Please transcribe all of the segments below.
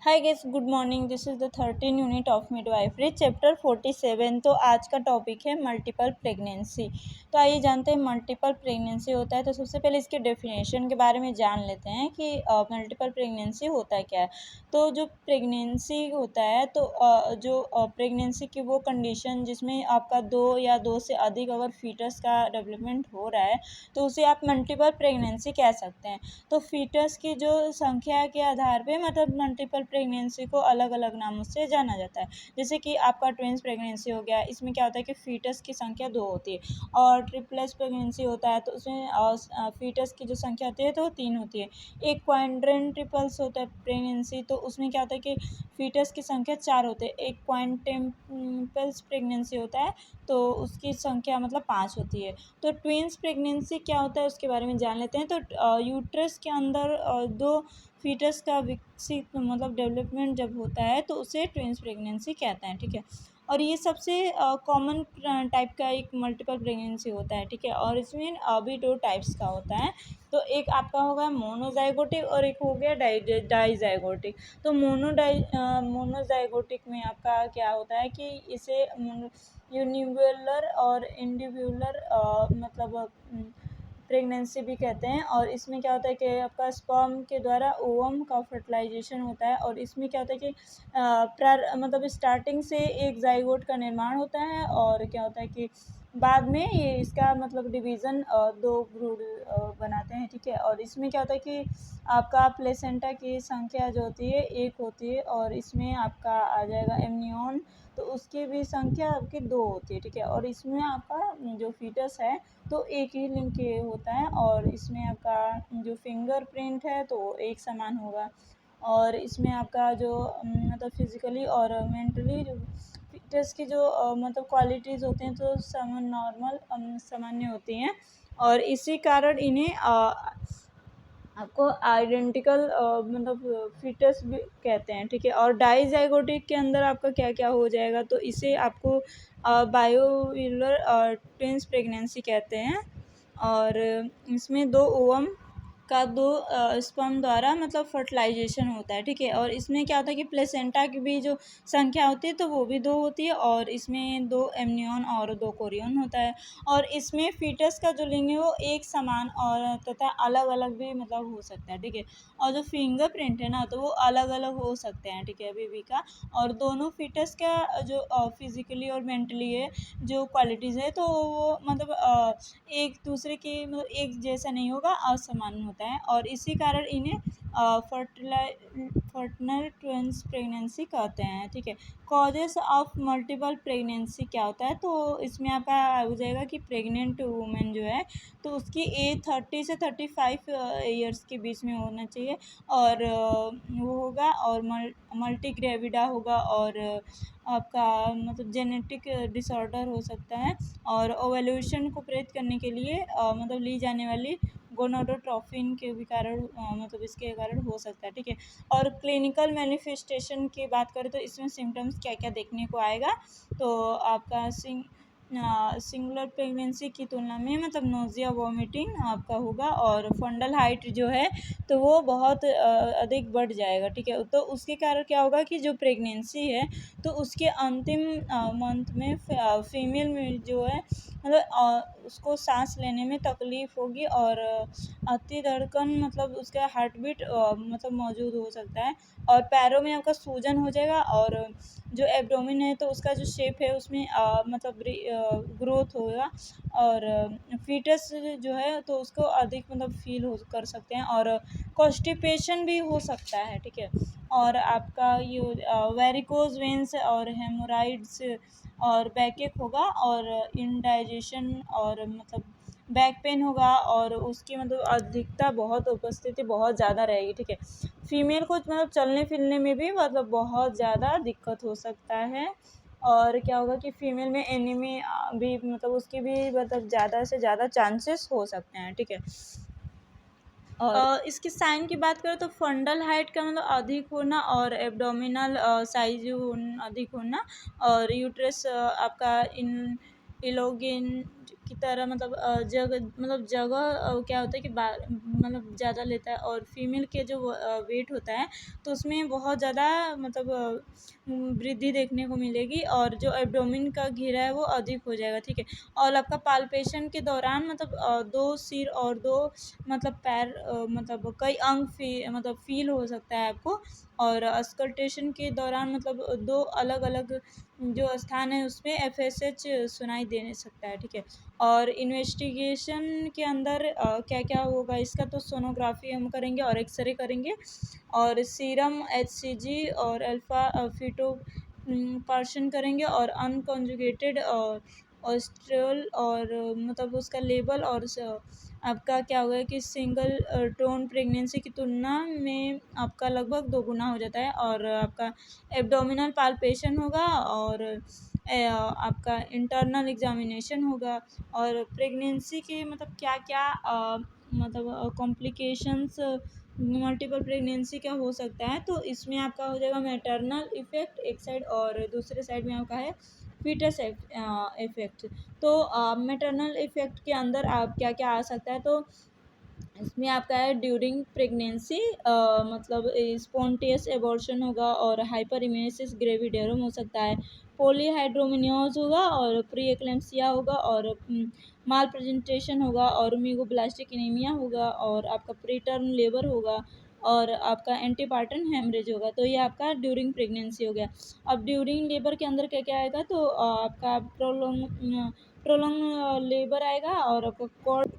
Hi guys good morning. This is the 13 unit of midwifery chapter 47। तो आज का topic है मल्टीपल प्रेगनेंसी। तो आइए जानते हैं मल्टीपल प्रेगनेंसी होता है। तो सबसे पहले इसके डेफिनेशन के बारे में जान लेते हैं कि मल्टीपल प्रेगनेंसी होता है क्या है। तो जो प्रेगनेंसी होता है तो जो प्रेगनेंसी की वो कंडीशन जिसमें आपका दो या दो से अधिक अगर फीटस का डेवलपमेंट हो रहा है तो उसे आप मल्टीपल प्रेगनेंसी कह सकते हैं। तो फीटस की जो संख्या के आधार पे मतलब मल्टीपल प्रेगनेंसी को अलग अलग नामों से जाना जाता है। जैसे कि आपका ट्विंस प्रेगनेंसी हो गया, इसमें क्या होता है कि फीटस की संख्या 2 होती है। और ट्रिपलेस प्रेगनेंसी होता है तो उसमें फीटस की जो संख्या होती है तो 3 होती है। एक क्वाड्रेंटिपल्स होता है प्रेगनेंसी, तो उसमें क्या होता है कि फीटस की संख्या 4 होते हैं। एक क्वाड्रेंटिपल्स प्रेगनेंसी होता है तो उसकी संख्या मतलब 5 होती है। तो ट्विंस प्रेगनेंसी क्या होता है उसके बारे में जान लेते हैं। तो यूट्रस के अंदर दो फीटस का विकसित मतलब डेवलपमेंट जब होता है तो उसे ट्विंस प्रेगनेंसी कहते हैं, ठीक है। और ये सबसे कॉमन टाइप का एक मल्टीपल प्रेगनेंसी होता है, ठीक है। और इसमें अभी 2 टाइप्स का होता है। तो एक आपका होगा मोनोजाइगोटिक और एक हो गया डाइजाइगोटिक। तो मोनोजाइगोटिक में आपका क्या होता है कि इसे यूनिवोलर और इंडिव्यूलर मतलब प्रेगनेंसी भी कहते हैं। और इसमें क्या होता है कि आपका स्पर्म के द्वारा ओवम का फर्टिलाइजेशन होता है। और इसमें क्या होता है कि मतलब स्टार्टिंग से एक जाइगोट का निर्माण होता है और क्या होता है कि बाद में ये इसका मतलब डिवीज़न 2 ब्रूड बनाते हैं, ठीक है। और इसमें क्या होता है कि आपका प्लेसेंटा की संख्या जो होती है 1 होती है और इसमें आपका आ जाएगा एमनियन, तो उसकी भी संख्या आपकी 2 होती है, ठीक है। और इसमें आपका जो फीटस है तो एक ही लिंग के होता है और इसमें आपका जो फिंगरप्रिंट है तो एक समान होगा। और इसमें आपका जो मतलब फिज़िकली और मेंटली जो फिटनेस की जो मतलब क्वालिटीज़ होती हैं तो नॉर्मल सामान्य होती हैं। और इसी कारण इन्हें आपको आइडेंटिकल मतलब फीटस भी कहते हैं, ठीक है। और डाइजाइगोटिक के अंदर आपका क्या क्या हो जाएगा तो इसे आपको बायोविलर ट्विंस प्रेगनेंसी कहते हैं। और इसमें 2 ओवम का 2 स्पर्म द्वारा मतलब फर्टिलाइजेशन होता है, ठीक है। और इसमें क्या होता है कि प्लेसेंटा की भी जो संख्या होती है तो वो भी 2 होती है और इसमें 2 एमनियन और 2 कोरियन होता है। और इसमें फीटस का जो लिंग है वो एक समान और तथा अलग अलग भी मतलब हो सकता है, ठीक है। और जो फिंगरप्रिंट है ना तो वो अलग अलग हो सकते हैं, ठीक है, बेबी का। और दोनों फीटस का जो फिजिकली और मेंटली है जो क्वालिटीज़ है तो वो मतलब एक दूसरे के मतलब एक जैसा नहीं होगा, असमान होता है। और इसी कारण इन्हें फर्टिनल ट्विंस प्रेगनेंसी कहते हैं, ठीक है। कॉजेस ऑफ मल्टीपल प्रेगनेंसी क्या होता है तो इसमें आपका हो जाएगा कि प्रेग्नेंट वूमेन जो है तो उसकी एज 30 से 35 ईयर्स के बीच में होना चाहिए। और वो होगा और मल्टी ग्रेविडा होगा और आपका मतलब जेनेटिक डिसऑर्डर हो सकता है। और ओवल्यूशन को प्रेरित करने के लिए मतलब ली जाने वाली गोनाडोट्रोपिन के भी कारण मतलब इसके कारण हो सकता है, ठीक है। और क्लिनिकल मैनिफेस्टेशन की बात करें तो इसमें सिम्टम्स क्या क्या देखने को आएगा तो आपका सिंगुलर प्रेगनेंसी की तुलना में मतलब नोज़िया वॉमिटिंग आपका होगा। और फंडल हाइट जो है तो वो बहुत अधिक बढ़ जाएगा, ठीक है। तो उसके कारण क्या होगा कि जो प्रेगनेंसी है तो उसके अंतिम मंथ में फीमेल में जो है मतलब उसको सांस लेने में तकलीफ़ होगी और अति धड़कन मतलब उसका हार्ट बीट मतलब मौजूद हो सकता है। और पैरों में आपका सूजन हो जाएगा और जो एब्डोमेन है तो उसका जो शेप है उसमें मतलब ग्रोथ होगा। और फीटस जो है तो उसको अधिक मतलब फील हो कर सकते हैं और कॉन्स्टिपेशन भी हो सकता है, ठीक है। और आपका ये वेरिकोज वेंस और हेमोराइड्स और बैकएक होगा और इंडाइजेशन और मतलब बैक पेन होगा और उसकी मतलब अधिकता बहुत उपस्थिति बहुत ज़्यादा रहेगी, ठीक है। फीमेल को मतलब चलने फिरने में भी मतलब बहुत ज़्यादा दिक्कत हो सकता है। और क्या होगा कि फीमेल में एनीमी भी मतलब उसकी भी मतलब ज़्यादा से ज़्यादा चांसेस हो सकते हैं, ठीक है। और इसके साइन की बात करें तो फंडल हाइट का मतलब अधिक होना और एब्डोमिनल साइज अधिक होना और यूट्रस आपका इन इलोगेन की तरह मतलब जगह क्या होता है कि मतलब ज़्यादा लेता है, और फीमेल के जो वेट होता है तो उसमें बहुत ज़्यादा मतलब वृद्धि देखने को मिलेगी, और जो एब्डोमेन का घेरा है वो अधिक हो जाएगा, ठीक है। और आपका पाल्पेशन के दौरान मतलब 2 सिर और 2 मतलब पैर मतलब कई अंग मतलब फ़ील हो सकता है आपको, और अस्कल्टेशन के दौरान मतलब 2 अलग-अलग जो स्थान है उसमें एफएसएच सुनाई देने सकता है, ठीक है। और इन्वेस्टिगेशन के अंदर क्या-क्या होगा इसका, तो सोनोग्राफ़ी हम करेंगे और एक्स-रे करेंगे, और सीरम एचसीजी और अल्फ़ा फ़ीटोपर्सन करेंगे, और अनकॉन्जुगेटेड और ऑस्ट्रल और मतलब उसका लेवल, और आपका क्या होगा कि सिंगल टोन प्रेगनेंसी की तुलना में आपका लगभग 2 गुना हो जाता है, और आपका एब्डोमिनल पाल्पेशन होगा, और आपका इंटरनल एग्जामिनेशन होगा, और प्रेगनेंसी के मतलब क्या-क्या मतलब कॉम्प्लिकेशंस मल्टीपल प्रेगनेंसी का हो सकता है, तो इसमें आपका हो जाएगा मैटरनल इफ़ेक्ट एक साइड, और दूसरे साइड में आपका है फीटस इफ़ेक्ट। तो मैटरनल इफ़ेक्ट के अंदर आप क्या-क्या आ सकता है, तो इसमें आपका है ड्यूरिंग प्रेगनेंसी मतलब स्पॉन्टेनियस एबॉर्शन होगा, और हाइपर इमेसिस ग्रेविडेरम हो सकता है, पॉलीहाइड्रोमिनियोज होगा, और प्री एक्लेम्पसिया होगा, और माल प्रेजेंटेशन होगा, और मीगोब्लास्टिक एनीमिया होगा, और आपका प्रीटर्म लेबर होगा, और आपका एंटीपार्टन हेमरेज होगा। तो ये आपका ड्यूरिंग प्रेगनेंसी हो गया। अब ड्यूरिंग लेबर के अंदर क्या-क्या आएगा, तो आपका प्रोलॉन्ग लेबर आएगा, और आपका कॉर्ड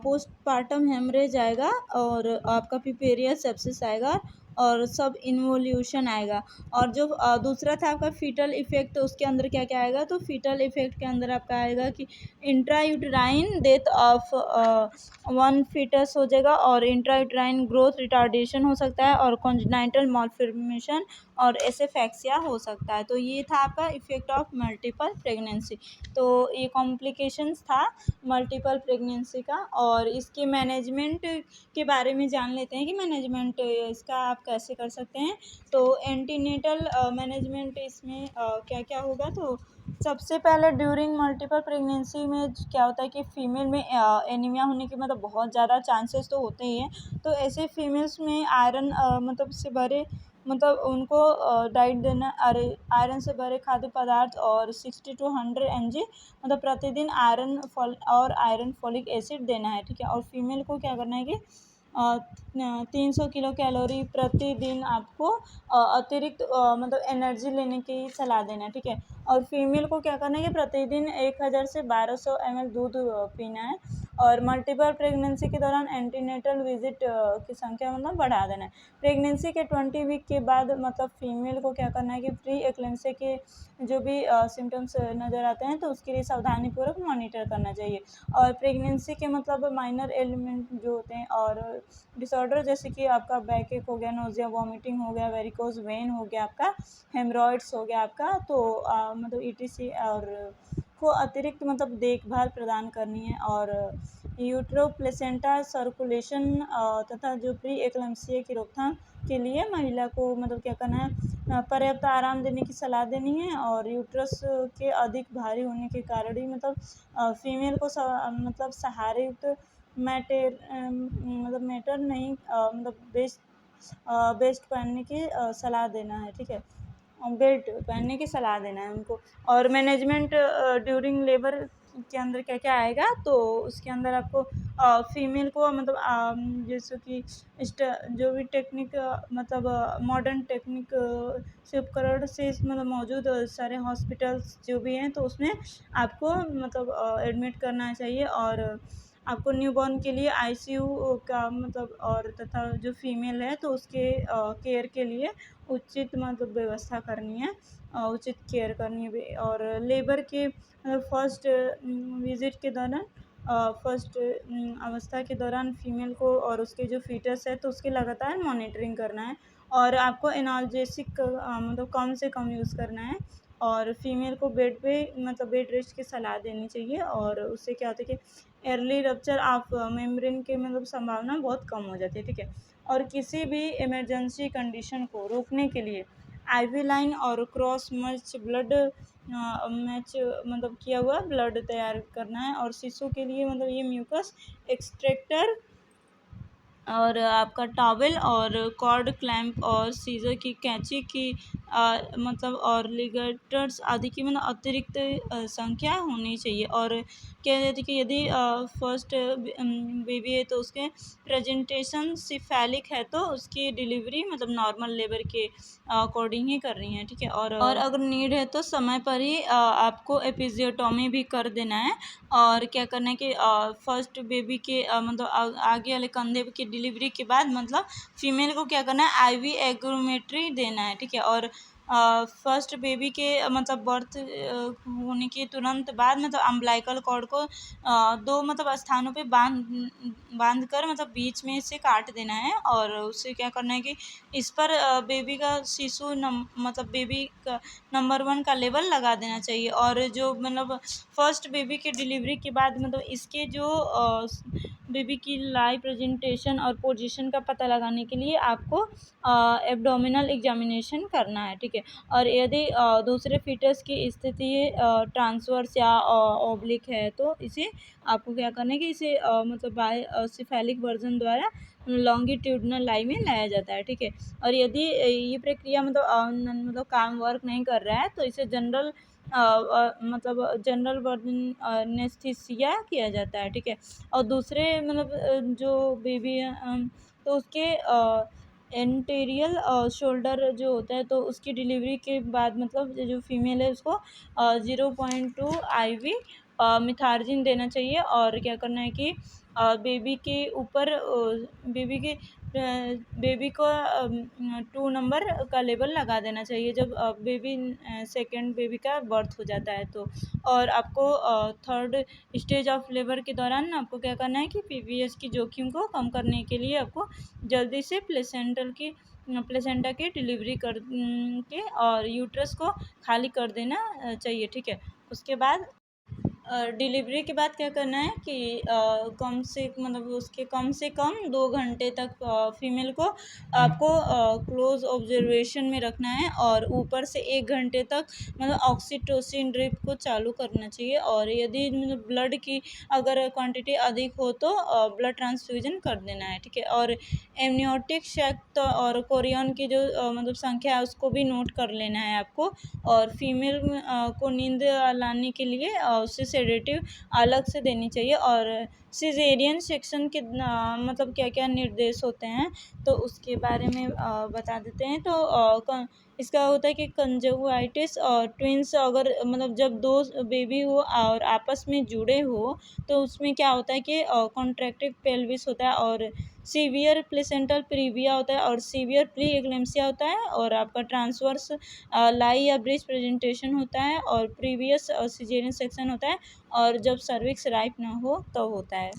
पोस्टपार्टम हेमरेज आएगा, और आपका पिपेरिया सेप्सिस आएगा, और सब इन्वोल्यूशन आएगा। और जो दूसरा था आपका फीटल इफ़ेक्ट, तो उसके अंदर क्या-क्या आएगा, तो फीटल इफ़ेक्ट के अंदर आपका आएगा कि intrauterine death of one foetus हो जाएगा, और इंट्रायूटेराइन ग्रोथ रिटार्डेशन हो सकता है, और कॉन्जेनाइटल मालफॉर्मेशन और एसेफैक्सिया हो सकता है। तो ये था आपका इफ़ेक्ट ऑफ मल्टीपल प्रेगनेंसी। तो ये कॉम्प्लिकेशंस था मल्टीपल प्रेगनेंसी का, और इसके मैनेजमेंट के बारे में जान लेते हैं कि मैनेजमेंट इसका आप कैसे कर सकते हैं। तो एंटीनेटल मैनेजमेंट इसमें क्या-क्या होगा, तो सबसे पहले ड्यूरिंग मल्टीपल प्रेगनेंसी में क्या होता है कि फ़ीमेल में एनीमिया होने के मतलब बहुत ज़्यादा चांसेस तो होते ही हैं। तो ऐसे फीमेल्स में आयरन मतलब से भरे मतलब उनको डाइट देना, आयरन से भरे खाद्य पदार्थ, और 60 टू 100 mg मतलब प्रतिदिन आयरन फॉलिक एसिड देना है, ठीक है। और फीमेल को क्या करना है कि 300 किलो कैलोरी प्रतिदिन आपको अतिरिक्त मतलब एनर्जी लेने की सलाह देना है, ठीक है। और फीमेल को क्या करना है कि प्रतिदिन 1000 से 1200 ml दूध पीना है, और मल्टीपल प्रेगनेंसी के दौरान एंटीनेटल विजिट की संख्या मतलब बढ़ा देना है। प्रेगनेंसी के 20 वीक के बाद मतलब फीमेल को क्या करना है कि प्री एक्लेम्पसिया के जो भी सिम्टम्स नज़र आते हैं तो उसके लिए सावधानीपूर्वक मॉनिटर करना चाहिए। और प्रेगनेंसी के मतलब माइनर एलिमेंट जो होते हैं और डिसऑर्डर, जैसे कि आपका बैकएक हो गया, नोज़िया, वॉमिटिंग हो गया, वेरिकोज वेन हो गया आपका, हेमरॉइड्स हो गया आपका, तो मतलब ईटीसी और को अतिरिक्त मतलब देखभाल प्रदान करनी है। और यूट्रो प्लेसेंटा सर्कुलेशन तथा जो प्री एक्लेम्पसिया की रोकथाम के लिए महिला को मतलब क्या करना है, पर्याप्त आराम देने की सलाह देनी है। और यूट्रस के अधिक भारी होने के कारण ही मतलब फीमेल को मतलब सहारे युक्त मतलब मैटर नहीं मतलब बेस्ट पहनने की सलाह देना है, ठीक है। बेल्ट पहनने की सलाह देना है उनको। और मैनेजमेंट ड्यूरिंग लेबर के अंदर क्या-क्या आएगा, तो उसके अंदर आपको फीमेल को मतलब जैसे कि जो भी टेक्निक मतलब मॉडर्न टेक्निक से उपकरण से मतलब मौजूद सारे हॉस्पिटल्स जो भी हैं, तो उसमें आपको मतलब एडमिट करना चाहिए। और आपको न्यूबॉर्न के लिए आईसीयू का मतलब और तथा जो फीमेल है तो उसके केयर के लिए उचित मतलब व्यवस्था करनी है, उचित केयर करनी है। और लेबर के फर्स्ट विज़िट के दौरान फर्स्ट अवस्था के दौरान फीमेल को और उसके जो फीटस है तो उसकी लगातार मॉनिटरिंग करना है। और आपको एनाल्जेसिक मतलब कम से कम यूज़ करना है। और फीमेल को बेड पे मतलब बेड रेस्ट की सलाह देनी चाहिए, और उससे क्या होता है कि अर्ली रप्चर ऑफ मेम्ब्रेन के मतलब संभावना बहुत कम हो जाती है, ठीक है। और किसी भी इमरजेंसी कंडीशन को रोकने के लिए आईवी लाइन और क्रॉस मैच ब्लड मैच मतलब किया हुआ ब्लड तैयार करना है। और शिशु के लिए मतलब ये म्यूकस एक्सट्रैक्टर और आपका टॉवल और कॉर्ड क्लैंप और सीज़र की कैंची की मतलब और लिगेटर्स आदि की मतलब अतिरिक्त संख्या होनी चाहिए। और क्या कहते हैं कि यदि फर्स्ट बेबी है तो उसके प्रेजेंटेशन सिफेलिक है तो उसकी डिलीवरी मतलब नॉर्मल लेबर के अकॉर्डिंग ही करनी है, ठीक है। और अगर नीड है तो समय पर ही आपको एपिजियोटॉमी भी कर देना है। और क्या करना है कि फर्स्ट बेबी के मतलब आगे वाले कंधे की डिलीवरी के बाद मतलब फीमेल को क्या करना है, आईवी एग्रोमेट्री देना है, ठीक है। और फर्स्ट बेबी के मतलब बर्थ होने के तुरंत बाद मतलब अम्बलाइकल कॉर्ड को दो मतलब स्थानों पे बांध कर मतलब बीच में से काट देना है। और उससे क्या करना है कि इस पर बेबी का शिशु मतलब बेबी का नंबर 1 का लेवल लगा देना चाहिए। और जो मतलब फर्स्ट बेबी के डिलीवरी के बाद मतलब इसके जो बेबी की लाइव प्रेजेंटेशन और पोजीशन का पता लगाने के लिए आपको एब्डोमिनल एग्जामिनेशन करना है, ठीक है। और यदि दूसरे फीटस की स्थिति ट्रांसवर्स या ओब्लिक है तो इसे आपको क्या करना है कि इसे मतलब बाय सिफेलिक वर्जन द्वारा लॉन्गिट्यूडनल लाइन में लाया जाता है, ठीक है। और यदि ये प्रक्रिया मतलब काम वर्क नहीं कर रहा है तो इसे जनरल मतलब जनरल वर्जन एनेस्थीसिया किया जाता है, ठीक है। और दूसरे मतलब जो बेबी है तो उसके एंटेरियल शोल्डर जो होता है तो उसकी डिलीवरी के बाद मतलब जो फीमेल है उसको 0.2 IV मिथार्जिन देना चाहिए। और क्या करना है कि बेबी के ऊपर बेबी को 2 नंबर का लेबल लगा देना चाहिए जब बेबी सेकेंड बेबी का बर्थ हो जाता है तो। और आपको थर्ड स्टेज ऑफ लेबर के दौरान आपको क्या करना है कि पीवीएस की जोखिम को कम करने के लिए आपको जल्दी से प्लेसेंटा की डिलीवरी कर के और यूट्रस को खाली कर देना चाहिए, ठीक है। उसके बाद डिलीवरी के बाद क्या करना है कि कम से मतलब उसके कम से कम 2 घंटे तक फीमेल को आपको क्लोज ऑब्जर्वेशन में रखना है। और ऊपर से 1 घंटे तक मतलब ऑक्सीटोसिन ड्रिप को चालू करना चाहिए। और यदि मतलब ब्लड की अगर क्वांटिटी अधिक हो तो ब्लड ट्रांसफ्यूजन कर देना है, ठीक है। और एमनियोटिक शक्त और कोरियन की जो मतलब संख्या है उसको भी नोट कर लेना है आपको। और फीमेल को नींद लाने के लिए उसे सेडेटिव अलग से देनी चाहिए। और सिजेरियन सेक्शन के मतलब क्या क्या निर्देश होते हैं तो उसके बारे में बता देते हैं। तो इसका होता है कि कंजंक्टिवाइटिस और ट्विंस अगर मतलब जब दो बेबी हो और आपस में जुड़े हो तो उसमें क्या होता है कि कॉन्ट्रैक्टेड पेल्विस होता है और सीवियर प्लेसेंटल प्रीविया होता है और सीवियर प्री एक्लेम्सिया होता है और आपका ट्रांसवर्स लाई या ब्रिज प्रेजेंटेशन होता है और प्रीवियस सिजेरियन सेक्शन होता है और जब सर्विक्स राइप ना हो तो होता है।